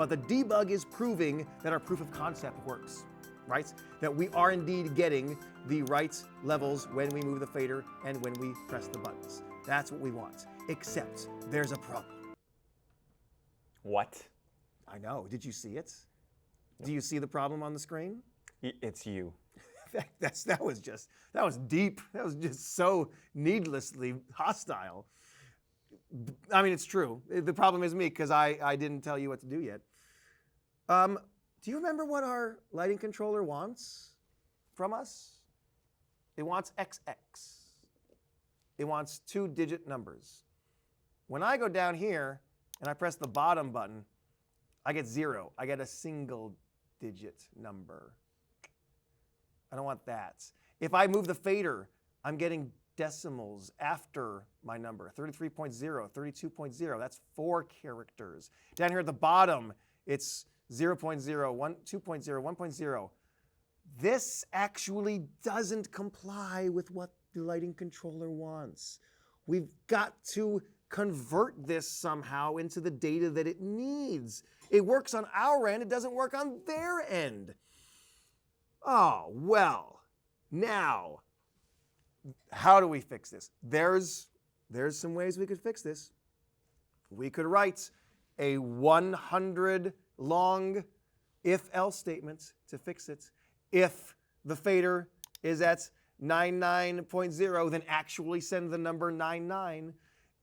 But the debug is proving that our proof of concept works, right? That we are indeed getting the right levels when we move the fader and when we press the buttons. That's what we want. Except there's a problem. What? I know. Did you see it? Do you see the problem on the screen? It's you. That was deep. That was just so needlessly hostile. I mean, it's true. The problem is me because I didn't tell you what to do yet. Do you remember what our lighting controller wants from us? It wants XX. It wants 2-digit numbers. When I go down here and I press the bottom button, I get 0. I get a single-digit number. I don't want that. If I move the fader, I'm getting decimals after my number. 33.0, 32.0, that's 4 characters. Down here at the bottom, it's 0.0, 1, 2.0, 1.0. This actually doesn't comply with what the lighting controller wants. We've got to convert this somehow into the data that it needs. It works on our end, it doesn't work on their end. Oh, well, now, how do we fix this? There's some ways we could fix this. We could write a 100-long if-else statement to fix it. If the fader is at 99.0, then actually send the number 99.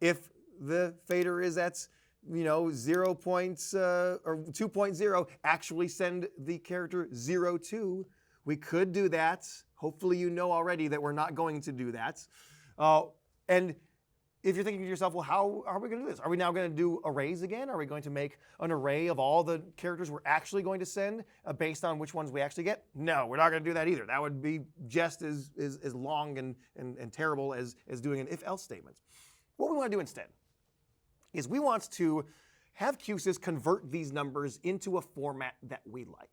If the fader is at 2.0, actually send the character 02. We could do that. Hopefully you know already that we're not going to do that. And if you're thinking to yourself, well, how are we going to do this? Are we now going to do arrays again? Are we going to make an array of all the characters we're actually going to send based on which ones we actually get? No, we're not going to do that either. That would be just as long and terrible as doing an if-else statement. What we want to do instead is we want to have Q-SYS convert these numbers into a format that we like.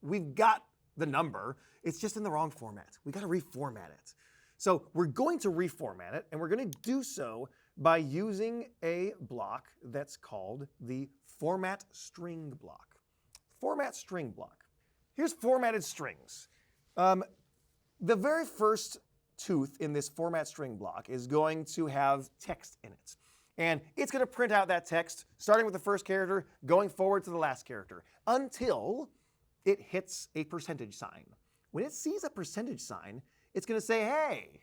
We've got the number, it's just in the wrong format. We've got to reformat it. So we're going to reformat it, and we're going to do so by using a block that's called the format string block. Format string block. Here's formatted strings. The very first tooth in this format string block is going to have text in it. And it's going to print out that text, starting with the first character, going forward to the last character, until it hits a percentage sign. When it sees a percentage sign, it's going to say, hey,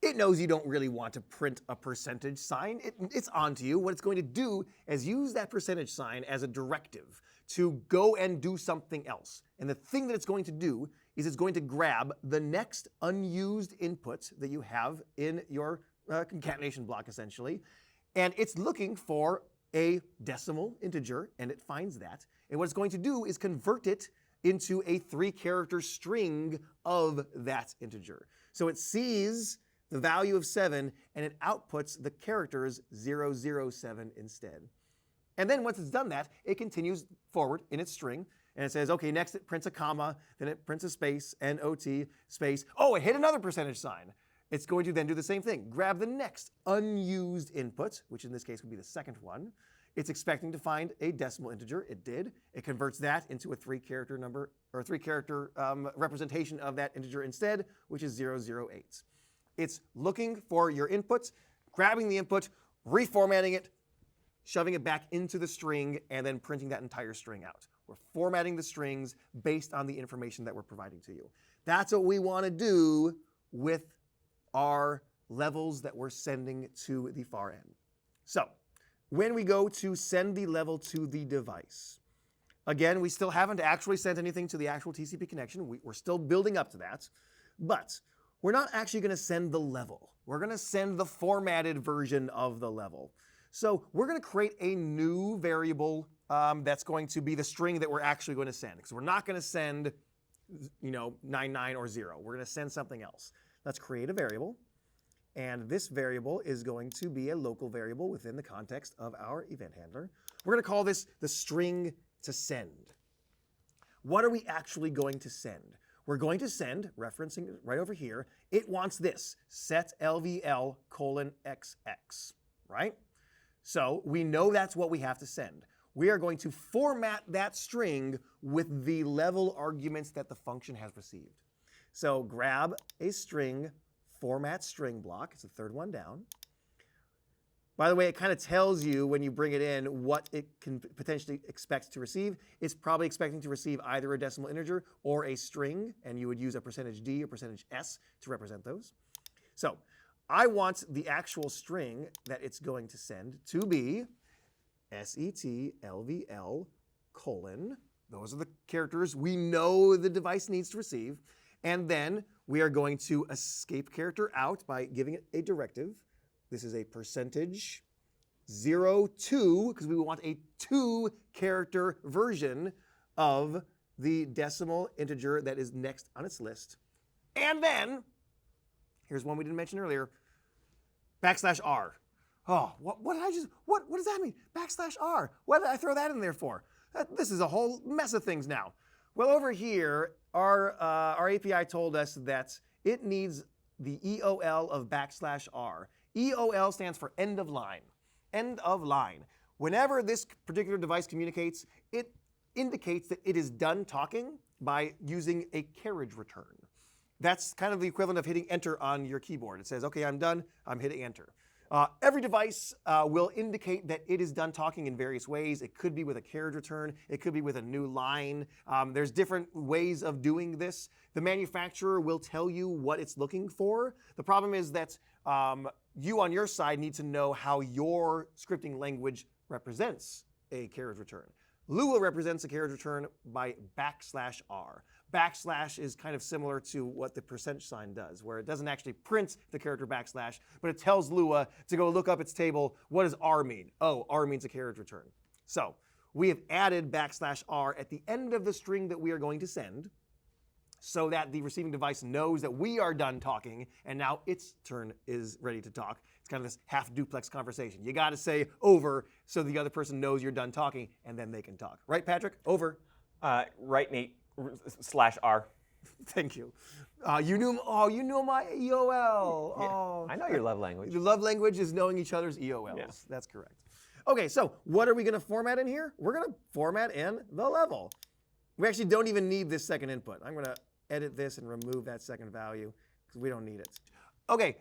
it knows you don't really want to print a percentage sign. It's on to you. What it's going to do is use that percentage sign as a directive to go and do something else. And the thing that it's going to do is it's going to grab the next unused input that you have in your concatenation block, essentially. And it's looking for a decimal integer, and it finds that. And what it's going to do is convert it into a 3-character string of that integer. So it sees the value of 7, and it outputs the characters 007 instead. And then once it's done that, it continues forward in its string, and it says, okay, next it prints a comma, then it prints a space, NOT, space. Oh, it hit another percentage sign. It's going to then do the same thing. Grab the next unused input, which in this case would be the second one. It's expecting to find a decimal integer. It did. It converts that into a 3-character number, or a 3-character representation of that integer instead, which is 008. It's looking for your input, grabbing the input, reformatting it, shoving it back into the string, and then printing that entire string out. We're formatting the strings based on the information that we're providing to you. That's what we want to do with our levels that we're sending to the far end. So when we go to send the level to the device, again, we still haven't actually sent anything to the actual TCP connection. We're still building up to that. But we're not actually going to send the level. We're going to send the formatted version of the level. So we're going to create a new variable that's going to be the string that we're actually going to send. Because we're not going to send 99 or 0. We're going to send something else. Let's create a variable. And this variable is going to be a local variable within the context of our event handler. We're going to call this the string to send. What are we actually going to send? We're going to send, referencing right over here, it wants this, set LVL:XX, right? So we know that's what we have to send. we are going to format that string with the level arguments that the function has received. So grab a string, format string block. It's the third one down. By the way, it kind of tells you when you bring it in what it can potentially expect to receive. It's probably expecting to receive either a decimal integer or a string, and you would use a %d or %s to represent those. So I want the actual string that it's going to send to be setlvl : those are the characters we know the device needs to receive. And then we are going to escape character out by giving it a directive. This is a %02, because we want a 2-character version of the decimal integer that is next on its list. And then, here's one we didn't mention earlier, \r. Oh, what does that mean? \r. What did I throw that in there for? This is a whole mess of things now. Well, over here, our API told us that it needs the EOL of \r. EOL stands for end of line. End of line. Whenever this particular device communicates, it indicates that it is done talking by using a carriage return. That's kind of the equivalent of hitting enter on your keyboard. It says, okay, I'm done, I'm hitting enter. Every device will indicate that it is done talking in various ways. It could be with a carriage return. It could be with a new line. There's different ways of doing this. The manufacturer will tell you what it's looking for. The problem is that you on your side need to know how your scripting language represents a carriage return. Lua represents a carriage return by \r. Backslash is kind of similar to what the % does, where it doesn't actually print the character \, but it tells Lua to go look up its table. What does R mean? Oh, R means a carriage return. So we have added \r at the end of the string that we are going to send, so that the receiving device knows that we are done talking, and now its turn is ready to talk. It's kind of this half-duplex conversation. You got to say over so the other person knows you're done talking, and then they can talk. Right, Patrick? Over. Right, Nate. /R. Thank you. You knew my EOL. Yeah, Oh. I know your love language. The love language is knowing each other's EOLs. Yeah. That's correct. Okay, so what are we going to format in here? We're going to format in the level. We actually don't even need this second input. I'm going to edit this and remove that second value because we don't need it. Okay,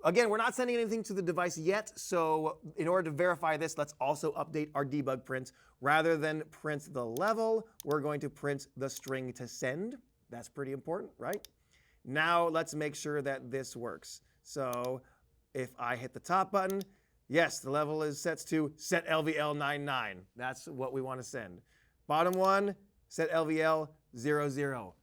again, we're not sending anything to the device yet, so in order to verify this, let's also update our debug print. Rather than print the level, we're going to print the string to send. That's pretty important, right? Now let's make sure that this works. So if I hit the top button, yes, the level is set to setlvl99. That's what we want to send. Bottom one, setlvl00.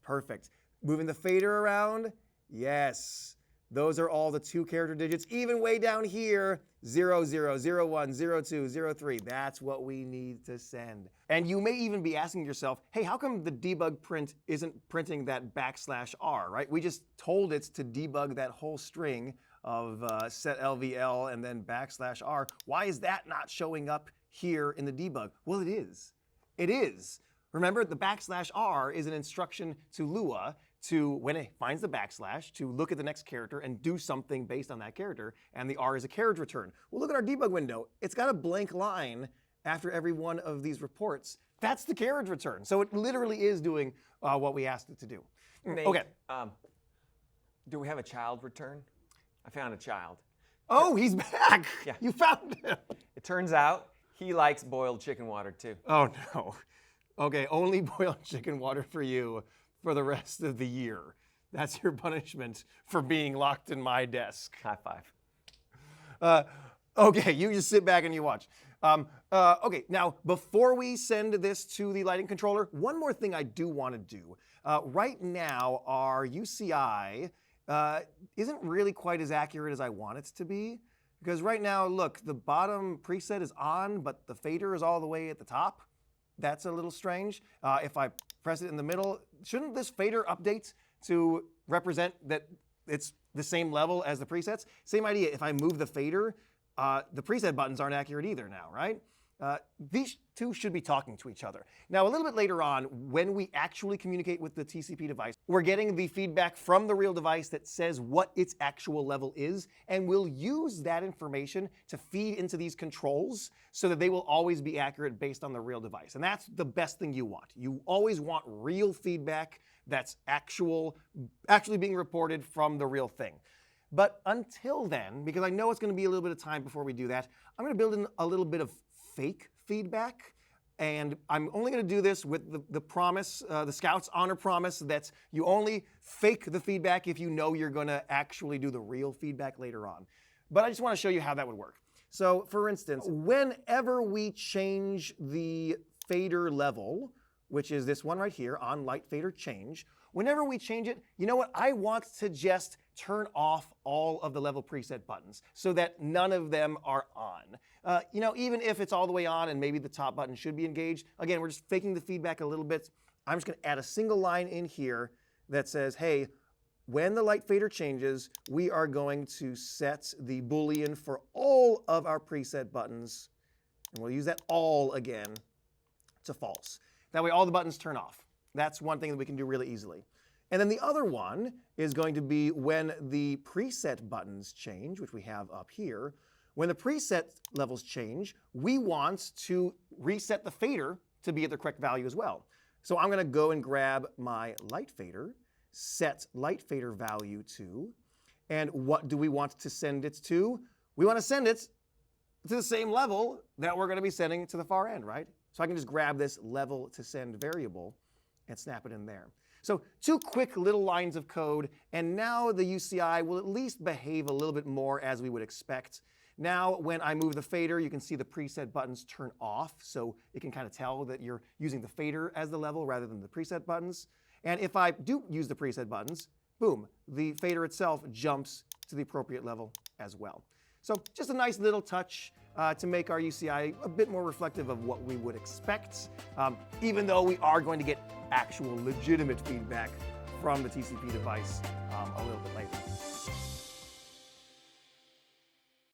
Perfect. Moving the fader around, yes. Those are all the 2-character digits. Even way down here, 00, 01, 02, 03. That's what we need to send. And you may even be asking yourself, hey, how come the debug print isn't printing that \r, right? We just told it to debug that whole string of setlvl and then \r. Why is that not showing up here in the debug? Well, it is. It is. Remember, the \r is an instruction to Lua to, when it finds the \, to look at the next character and do something based on that character, and the R is a carriage return. Well, look at our debug window. It's got a blank line after every one of these reports. That's the carriage return. So it literally is doing what we asked it to do. Nate, Okay. Do we have a child return? I found a child. Oh, he's back. Yeah. You found him. It turns out he likes boiled chicken water too. Oh, no. Okay, only boiled chicken water for you for the rest of the year. That's your punishment for being locked in my desk. High five. Okay, you just sit back and you watch. Okay, now before we send this to the lighting controller, one more thing I do want to do. Right now, our UCI isn't really quite as accurate as I want it to be. Because right now, look, the bottom preset is on, but the fader is all the way at the top. That's a little strange. If I press it in the middle, shouldn't this fader update to represent that it's the same level as the presets? Same idea. If I move the fader, the preset buttons aren't accurate either now, right? These two should be talking to each other. Now, a little bit later on, when we actually communicate with the TCP device, we're getting the feedback from the real device that says what its actual level is, and we'll use that information to feed into these controls so that they will always be accurate based on the real device. And that's the best thing you want. You always want real feedback that's actually being reported from the real thing. But until then, because I know it's going to be a little bit of time before we do that, I'm going to build in a little bit of fake feedback. And I'm only going to do this with the promise, the Scout's honor promise, that you only fake the feedback if you know you're going to actually do the real feedback later on. But I just want to show you how that would work. So for instance, whenever we change the fader level, which is this one right here, on light fader change, whenever we change it, you know what? I want to just turn off all of the level preset buttons so that none of them are on. Even if it's all the way on and maybe the top button should be engaged, again, we're just faking the feedback a little bit. I'm just going to add a single line in here that says, hey, when the light fader changes, we are going to set the Boolean for all of our preset buttons, and we'll use that all again, to false. That way all the buttons turn off. That's one thing that we can do really easily. And then the other one is going to be when the preset buttons change, which we have up here. When the preset levels change, we want to reset the fader to be at the correct value as well. So I'm going to go and grab my light fader, set light fader value to, and what do we want to send it to? We want to send it to the same level that we're going to be sending to the far end, right? So I can just grab this level to send variable and snap it in there. So two quick little lines of code, and now the UCI will at least behave a little bit more as we would expect. Now, when I move the fader, you can see the preset buttons turn off, so it can kind of tell that you're using the fader as the level rather than the preset buttons. And if I do use the preset buttons, boom, the fader itself jumps to the appropriate level as well. So just a nice little touch to make our UCI a bit more reflective of what we would expect, even though we are going to get actual legitimate feedback from the TCP device a little bit later.